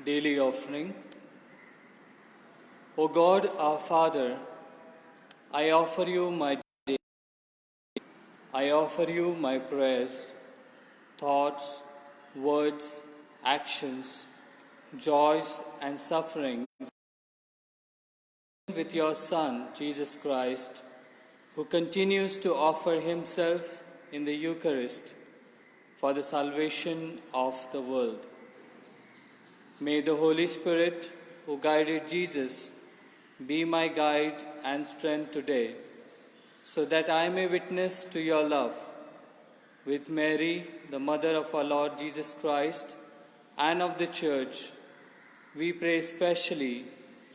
Daily Offering. O God, our Father, I offer you my day. I offer you my prayers, thoughts, words, actions, joys, and sufferings with your Son, Jesus Christ, who continues to offer himself in the Eucharist for the salvation of the world. May the Holy Spirit, who guided Jesus, be my guide and strength today, so that I may witness to your love. With Mary, the mother of our Lord Jesus Christ, and of the Church, we pray specially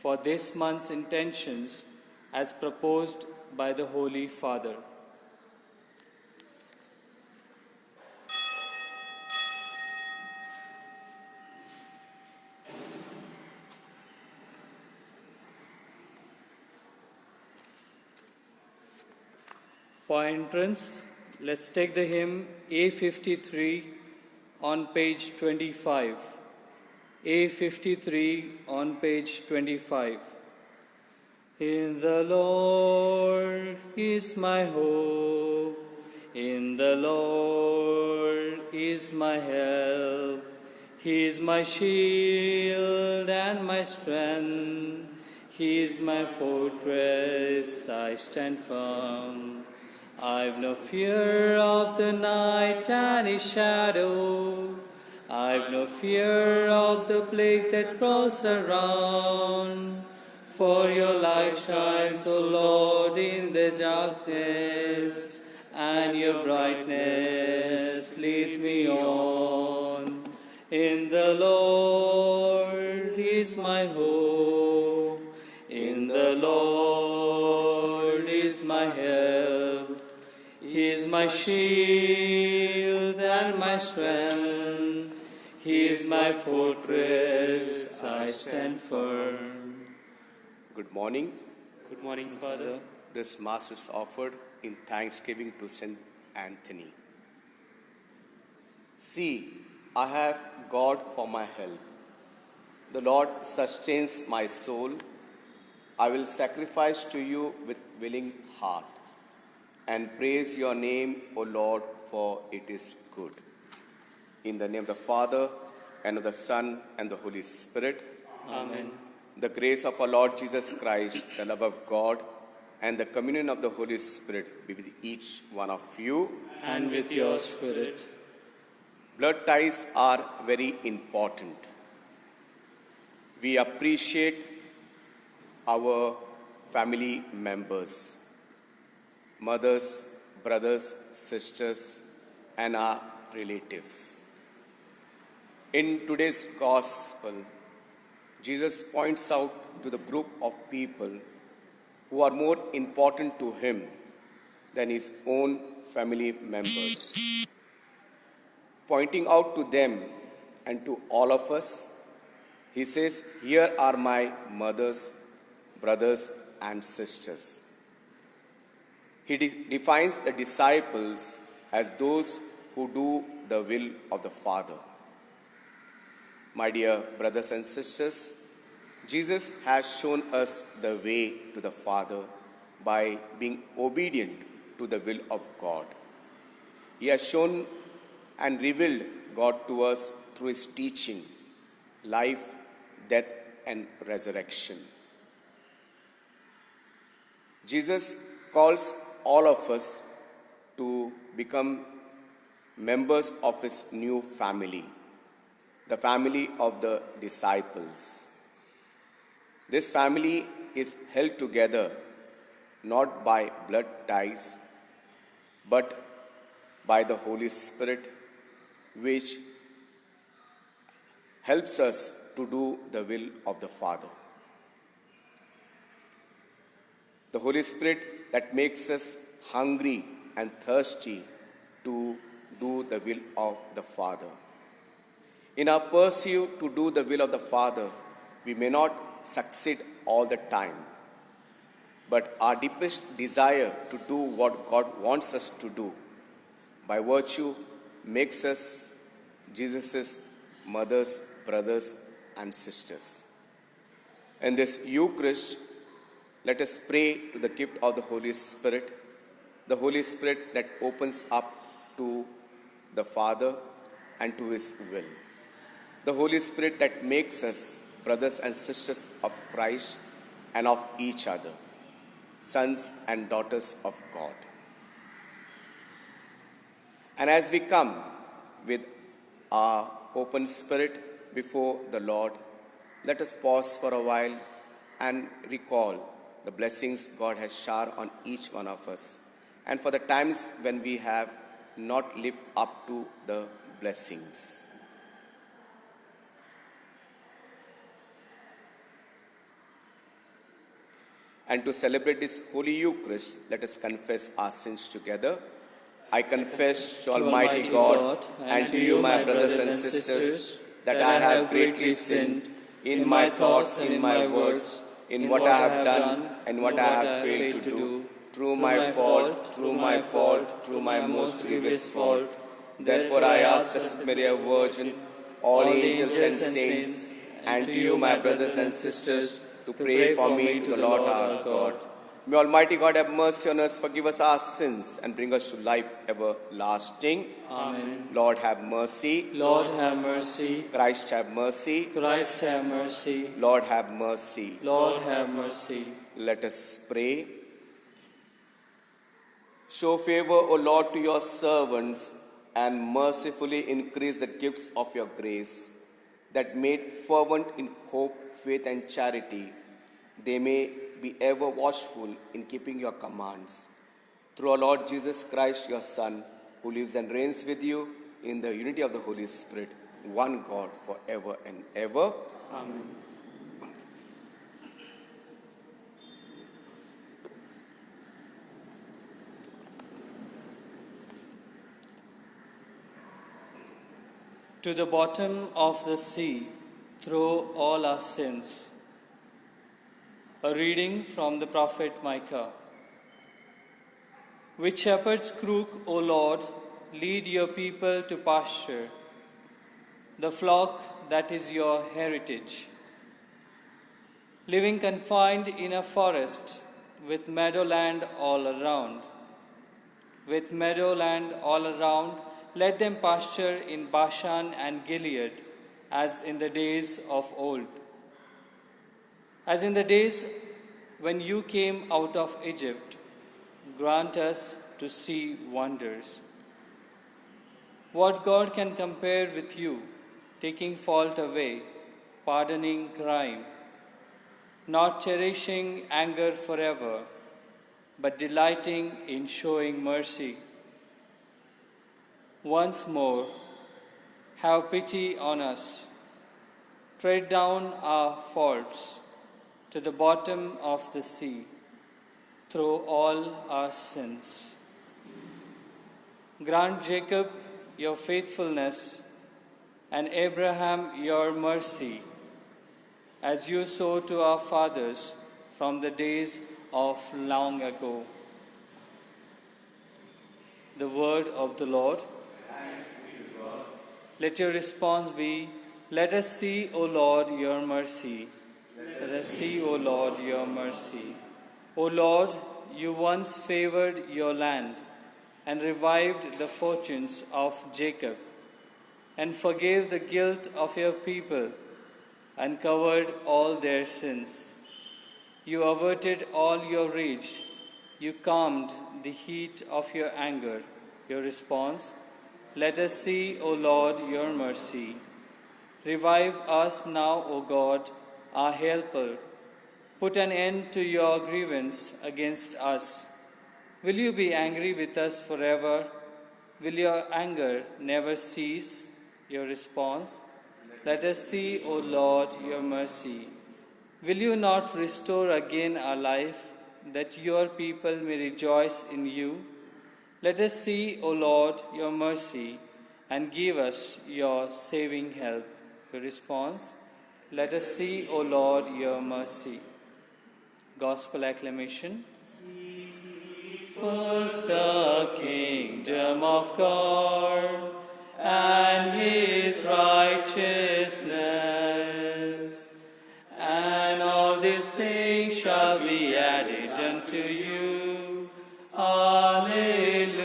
for this month's intentions as proposed by the Holy Father. For entrance, let's take the hymn A53 on page 25. A53 on page 25. In the Lord is my hope, in the Lord is my help. He is my shield and my strength, He is my fortress, I stand firm. I've no fear of the night and its shadow, I've no fear of the plague that crawls around. For your light shines, O Lord, in the darkness, and your brightness leads me on. In the Lord is my hope, in the Lord is my help. He is my shield and my strength, He is my fortress, I stand firm. Good morning. Good morning, Father. This Mass is offered in thanksgiving to Saint Anthony. See, I have God for my help. The Lord sustains my soul. I will sacrifice to you with willing heart and praise your name, O Lord, for it is good. In the name of the Father, and of the Son, and the Holy Spirit. Amen. The grace of our Lord Jesus Christ, the love of God, and the communion of the Holy Spirit be with each one of you. And with your spirit. Blood ties are very important. We appreciate our family members, mothers, brothers, sisters, and our relatives. In today's Gospel, Jesus points out to the group of people who are more important to him than his own family members. Pointing out to them and to all of us, he says, "Here are my mothers, brothers, and sisters." He defines the disciples as those who do the will of the Father. My dear brothers and sisters, Jesus has shown us the way to the Father by being obedient to the will of God. He has shown and revealed God to us through his teaching, life, death, and resurrection. Jesus calls all of us to become members of his new family, the family of the disciples. This family is held together not by blood ties, but by the Holy Spirit, which helps us to do the will of the Father. The Holy Spirit that makes us hungry and thirsty to do the will of the Father. In our pursuit to do the will of the Father, we may not succeed all the time, but our deepest desire to do what God wants us to do, by virtue, makes us Jesus' mothers, brothers, and sisters. In this Eucharist, let us pray to the gift of the Holy Spirit that opens up to the Father and to His will. The Holy Spirit that makes us brothers and sisters of Christ and of each other, sons and daughters of God. And as we come with our open spirit before the Lord, let us pause for a while and recall the blessings God has showered on each one of us, and for the times when we have not lived up to the blessings. And to celebrate this Holy Eucharist, let us confess our sins together. I confess to Almighty God and to you, my brothers and sisters, that I have greatly sinned in my thoughts and in my words, in what I have done and what I have failed to do, through my fault, through my most grievous fault. Therefore I ask Blessed Mary, a Virgin, all angels and saints, and to you, my brothers and sisters, to pray for me to the Lord our God. May Almighty God have mercy on us, forgive us our sins, and bring us to life everlasting. Amen. Lord have mercy. Lord have mercy. Christ have mercy. Christ have mercy. Lord have mercy. Lord have mercy. Let us pray. Show favor, O Lord, to your servants, and mercifully increase the gifts of your grace, that made fervent in hope, faith, and charity, they may be ever watchful in keeping your commands. Through our Lord Jesus Christ, your Son, who lives and reigns with you in the unity of the Holy Spirit, one God, forever and ever. Amen. To the bottom of the sea, throw all our sins. A reading from the prophet Micah. With shepherd's crook, O Lord, lead your people to pasture, the flock that is your heritage. Living confined in a forest, with meadowland all around. With meadowland all around, let them pasture in Bashan and Gilead, as in the days of old. As in the days when you came out of Egypt, grant us to see wonders. What God can compare with you, taking fault away, pardoning crime, not cherishing anger forever, but delighting in showing mercy? Once more, have pity on us. Tread down our faults to the bottom of the sea. Through all our sins. Grant Jacob your faithfulness and Abraham your mercy, as you saw to our fathers from the days of long ago. The word of the Lord. Let your response be, let us see, O Lord, your mercy. Let us see, O Lord, your mercy. O Lord, you once favored your land and revived the fortunes of Jacob, and forgave the guilt of your people and covered all their sins. You averted all your rage. You calmed the heat of your anger. Your response, let us see, O Lord, your mercy. Revive us now, O God, our helper. Put an end to your grievance against us. Will you be angry with us forever? Will your anger never cease? Your response, let us see, O Lord, your mercy. Will you not restore again our life, that your people may rejoice in you? Let us see, O Lord, your mercy, and give us your saving help. Your response, let us see, O Lord, your mercy. Gospel acclamation. First the kingdom of God and his righteousness, these things shall be added unto you. Alleluia,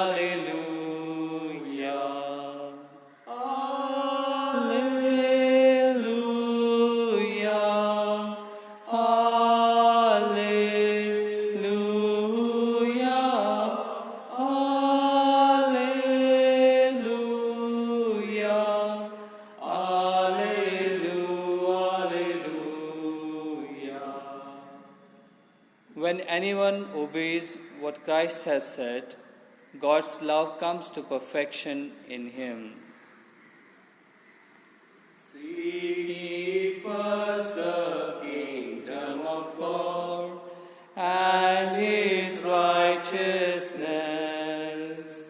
alleluia. Alleluia, alleluia, alleluia, alleluia. When anyone obeys what Christ has said, God's love comes to perfection in him. Seek ye first the kingdom of God and his righteousness,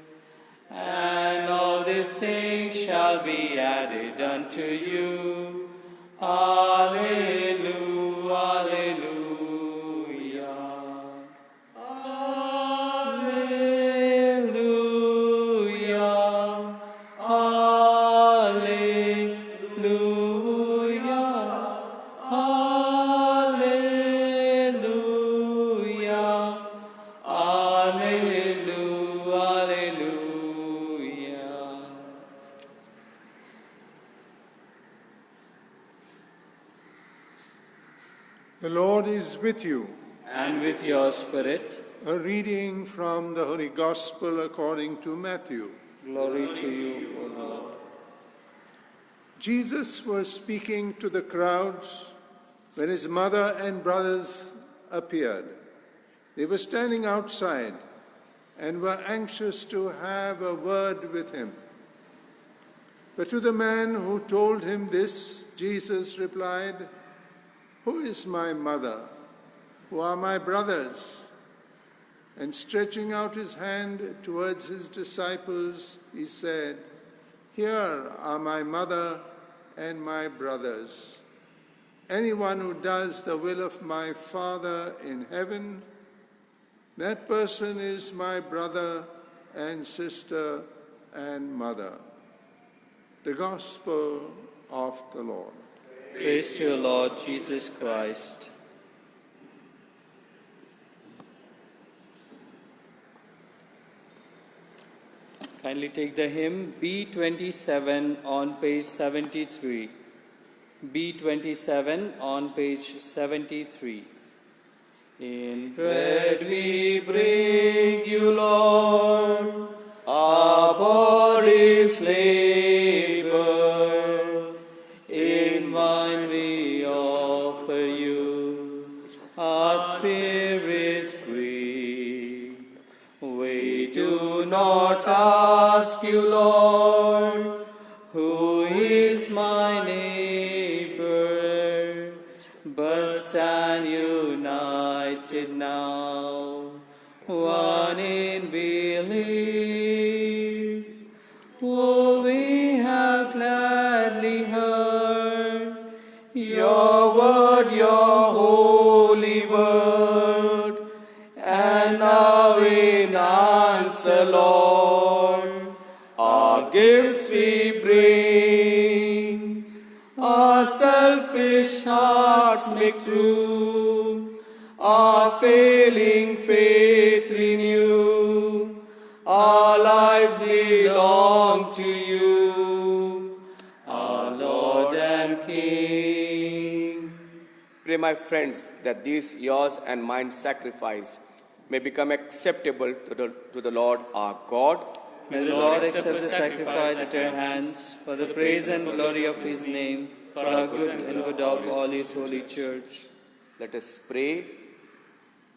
and all these things shall be added unto you. Alleluia, alleluia. Alleluia, alleluia, alleluia, alleluia. The Lord is with you. And with your spirit, A reading from the Holy Gospel according to Matthew. glory to you, O Lord. Jesus was speaking to the crowds when his mother and brothers appeared. They were standing outside and were anxious to have a word with him. But to the man who told him this, Jesus replied, "Who is my mother? Who are my brothers?" And stretching out his hand towards his disciples, he said, "Here are my mother and my brothers. Anyone who does the will of my Father in heaven, that person is my brother and sister and mother." The Gospel of the Lord. Praise to you, Lord Jesus Christ. Kindly take the hymn B27 on page 73. B27 on page 73. In bread we bring you, Lord, our bodies labor. In wine we offer you our spirits free. We do not ask you, Lord, who is my neighbor, but stand united now, one in belief. Oh, we have gladly heard your word, your holy word, and now in answer, Lord, our gifts we bring. Our selfish hearts make true, our failing faith renew. Our lives belong to you, our Lord and King. Pray, my friends, that this yours and mine sacrifice may become acceptable to the Lord our God. May the Lord accept the sacrifice at your hands for the praise and glory of his name, for our good and good of all his holy church. Let us pray.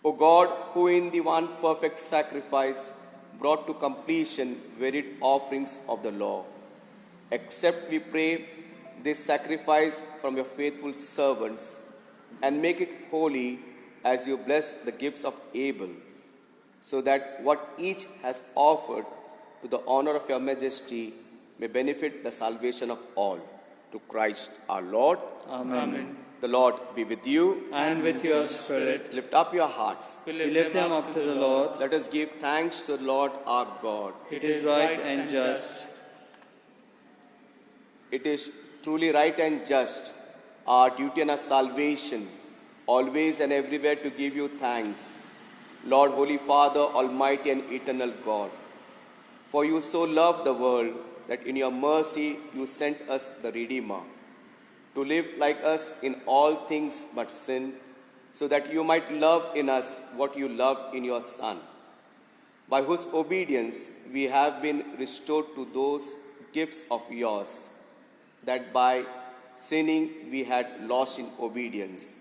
O God, who in the one perfect sacrifice brought to completion varied offerings of the law, accept, we pray, this sacrifice from your faithful servants and make it holy as you bless the gifts of Abel, so that what each has offered to the honor of your majesty may benefit the salvation of all. To Christ our Lord. Amen. The Lord be with you. And with your spirit, Lift up your hearts. we lift them up to the Lord. Let us give thanks to the Lord our God. It is right and just. It is truly right and just, our duty and our salvation, always and everywhere to give you thanks, Lord, Holy Father, Almighty and Eternal God. For you so loved the world that in your mercy you sent us the Redeemer, to live like us in all things but sin, so that you might love in us what you loved in your Son, by whose obedience we have been restored to those gifts of yours, that by sinning we had lost in obedience.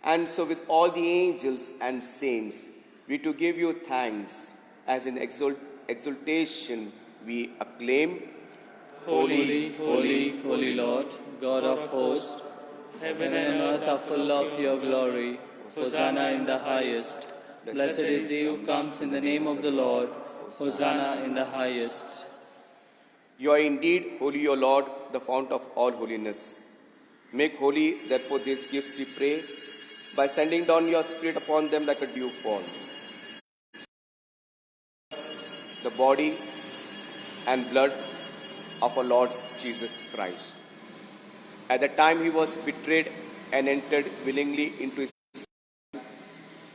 And so with all the angels and saints, we to give you thanks, as in exultation we acclaim, Holy, holy, holy Lord, God of hosts, heaven and earth are full of your glory. Hosanna in the highest. Blessed is he who comes in the name of the Lord. Hosanna in the highest. You are indeed holy, O Lord, the fount of all holiness. Make holy, therefore, these gifts, we pray, by sending down your Spirit upon them like a dewfall. The body and blood of our Lord Jesus Christ. At the time he was betrayed and entered willingly into his,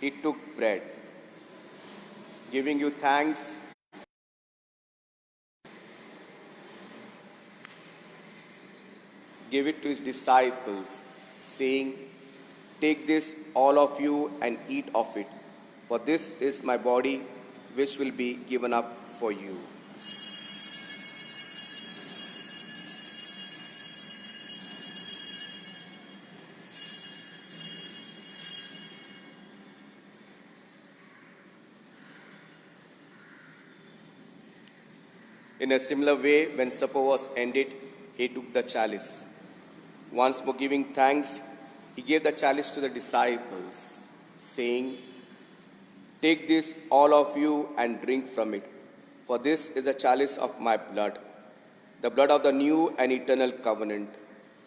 he took bread, giving you thanks, gave it to his disciples, saying, "Take this, all of you, and eat of it, for this is my body, which will be given up for you." In a similar way, when supper was ended, he took the chalice. Once more giving thanks, he gave the chalice to the disciples, saying, "Take this, all of you, and drink from it, for this is the chalice of my blood, the blood of the new and eternal covenant,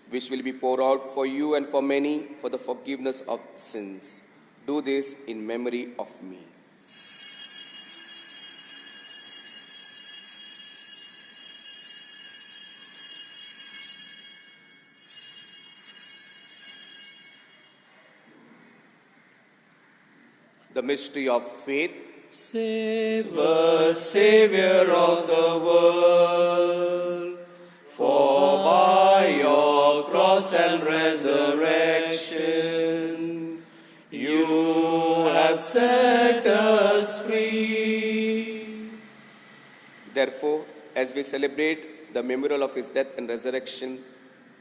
which will be poured out for you and for many for the forgiveness of sins. Do this in memory of me." The mystery of faith. Save us, Savior of the world, For by your cross and resurrection, you have set us free. Therefore, as we celebrate the memorial of his death and resurrection,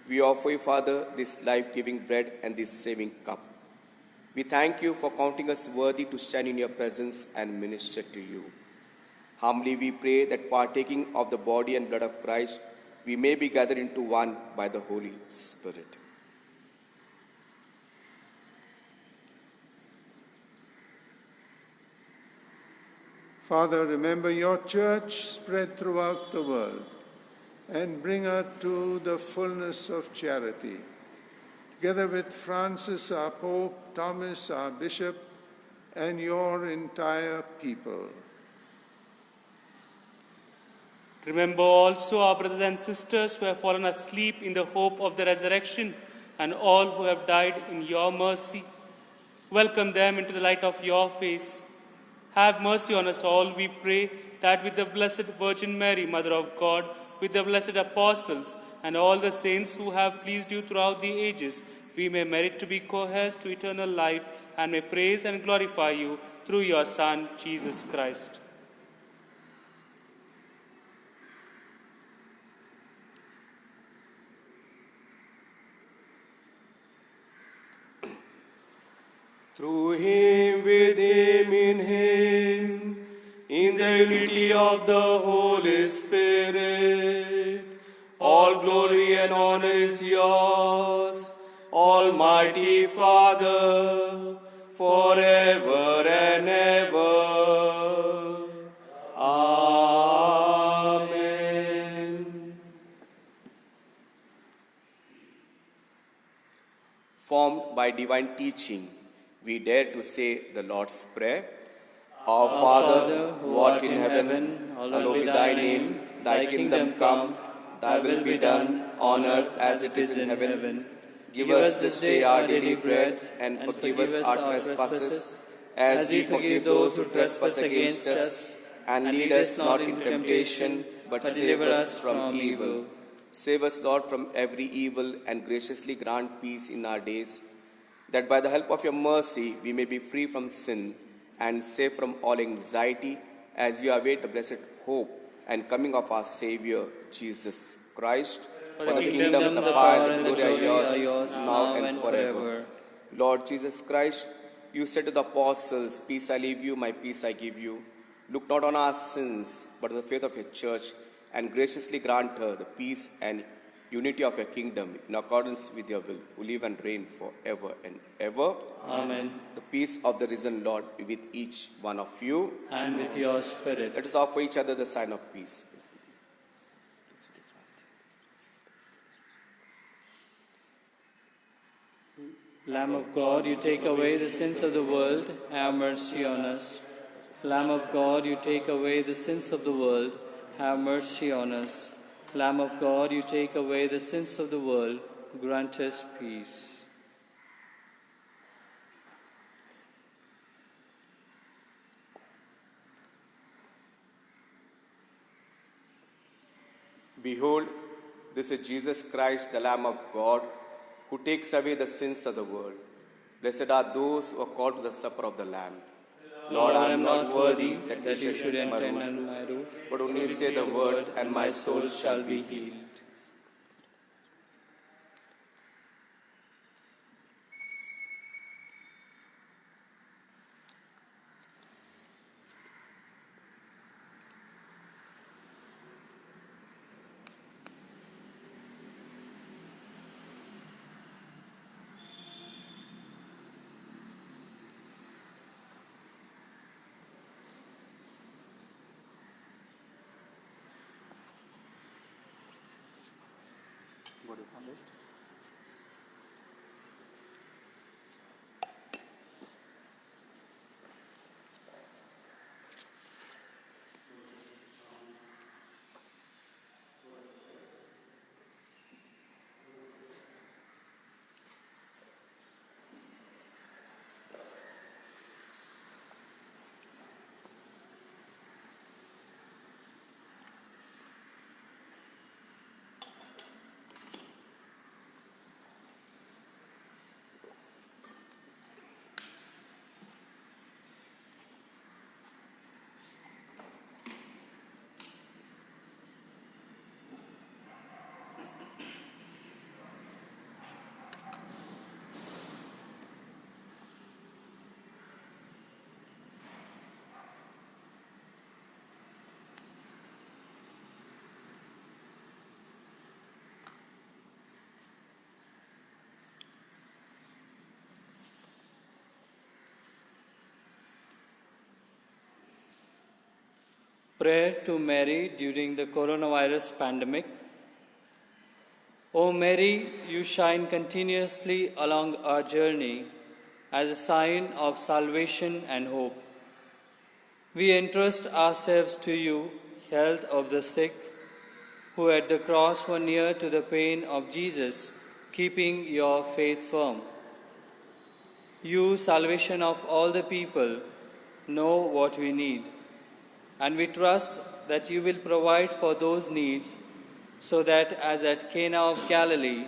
we offer you, Father, this life-giving bread and this saving cup. We thank you for counting us worthy to stand in your presence and minister to you. Humbly we pray that partaking of the body and blood of Christ, we may be gathered into one by the Holy Spirit. Father, remember your church spread throughout the world and bring her to the fullness of charity. Together with Francis, our Pope, Thomas, our Bishop, and your entire people. Remember also our brothers and sisters who have fallen asleep in the hope of the resurrection, and all who have died in your mercy. Welcome them into the light of your face. Have mercy on us all, we pray, that with the Blessed Virgin Mary, Mother of God, with the blessed apostles, and all the saints who have pleased you throughout the ages, we may merit to be co-heirs to eternal life, and may praise and glorify you through your Son, Jesus Christ. Through him, with him, in the unity of the Holy Spirit, all glory and honor is yours, Almighty Father, forever and ever. Amen. Formed by divine teaching, we dare to say the Lord's Prayer. Our Father, who art in heaven, hallowed be thy name. Thy kingdom come, thy will be done, on earth as it is in heaven. Give us this day our daily bread, and forgive us our trespasses, as we forgive those who trespass against us. And lead us not into temptation, but save us from evil. Save us, Lord, from every evil, and graciously grant peace in our days, that by the help of your mercy we may be free from sin and safe from all anxiety, as we await the blessed hope and coming of our Savior, Jesus Christ. For the kingdom, the power, and the glory are yours, now and forever. Lord Jesus Christ, you said to the apostles, "Peace I leave you, my peace I give you." Look not on our sins, but on the faith of your church, and graciously grant her the peace and unity of your kingdom, in accordance with your will, who live and reign forever and ever. Amen. The peace of the risen Lord be with each one of you. And with your spirit. Let us offer each other the sign of peace. Peace with you. Lamb of God, you take away the sins of the world, have mercy on us. Lamb of God, you take away the sins of the world, have mercy on us. Lamb of God, you take away the sins of the world, grant us peace. Behold, this is Jesus Christ, the Lamb of God, who takes away the sins of the world. Blessed are those who are called to the supper of the Lamb. Lord, I am not worthy that you should enter under my roof, but only say the word, and my soul shall be healed. Prayer to Mary during the coronavirus pandemic. O Mary, you shine continuously along our journey as a sign of salvation and hope. We entrust ourselves to you, health of the sick, who at the cross were near to the pain of Jesus, keeping your faith firm. You, salvation of all the people, know what we need, and we trust that you will provide for those needs, so that as at Cana of Galilee,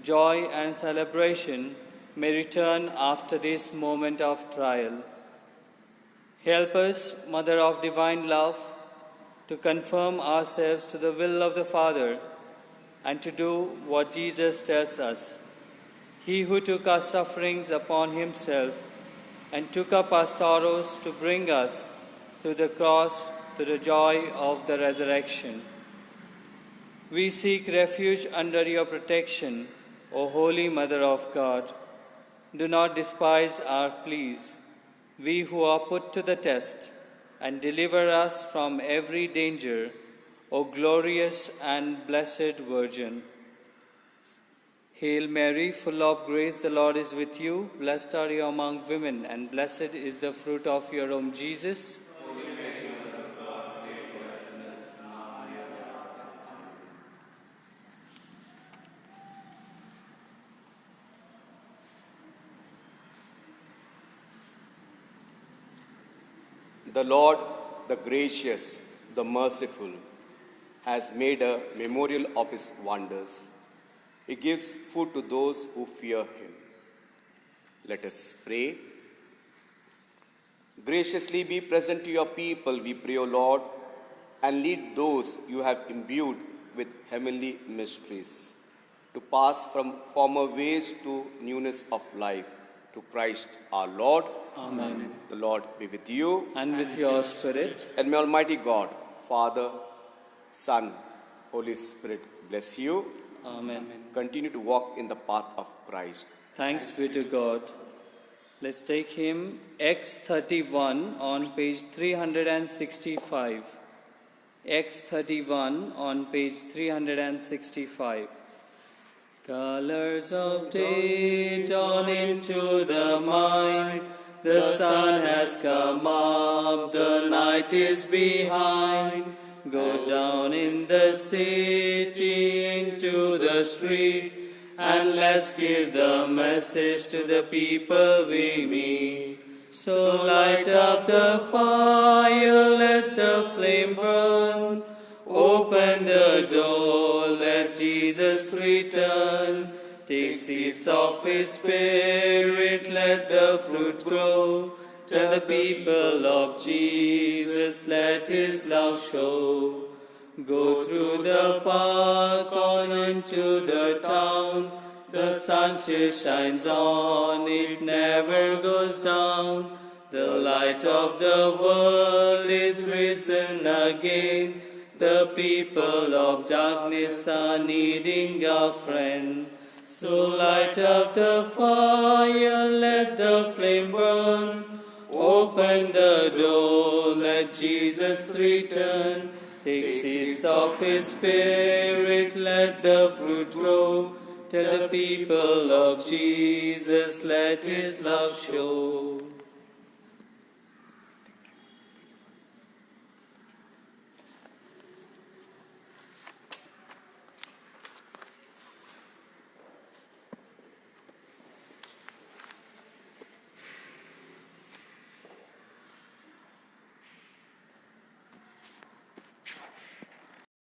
joy and celebration may return after this moment of trial. Help us, Mother of Divine Love, to conform ourselves to the will of the Father and to do what Jesus tells us. He who took our sufferings upon himself and took up our sorrows to bring us through the cross to the joy of the resurrection. We seek refuge under your protection, O Holy Mother of God. Do not despise our pleas, we who are put to the test, and deliver us from every danger, O glorious and blessed Virgin. Hail Mary, full of grace, the Lord is with you. Blessed are you among women, and blessed is the fruit of your womb, Jesus. The Lord, the gracious, the merciful, has made a memorial of his wonders. He gives food to those who fear him. Let us pray. Graciously be present to your people, we pray, O Lord, and lead those you have imbued with heavenly mysteries to pass from former ways to newness of life, to Christ our Lord. Amen. The Lord be with you. And with your spirit. And may Almighty God, Father, Son, Holy Spirit bless you. Amen. Continue to walk in the path of Christ. Thanks be to God. Let's take hymn X31 on page 365. X31 on page 365. Colors of day dawn into the mind. The sun has come up, the night is behind. Go down in the city into the street, and let's give the message to the people we meet. So light up the fire, let the flame burn. Open the door, let Jesus return. Take seeds of his spirit, let the fruit grow. Tell the people of Jesus, let his love show. Go through the park on into the town. The sun still shines on, it never goes down. The light of the world is risen again. The people of darkness are needing a friend. So light up the fire, let the flame burn. Open the door, let Jesus return. Take seeds of his spirit, let the fruit grow. Tell the people of Jesus, let his love show.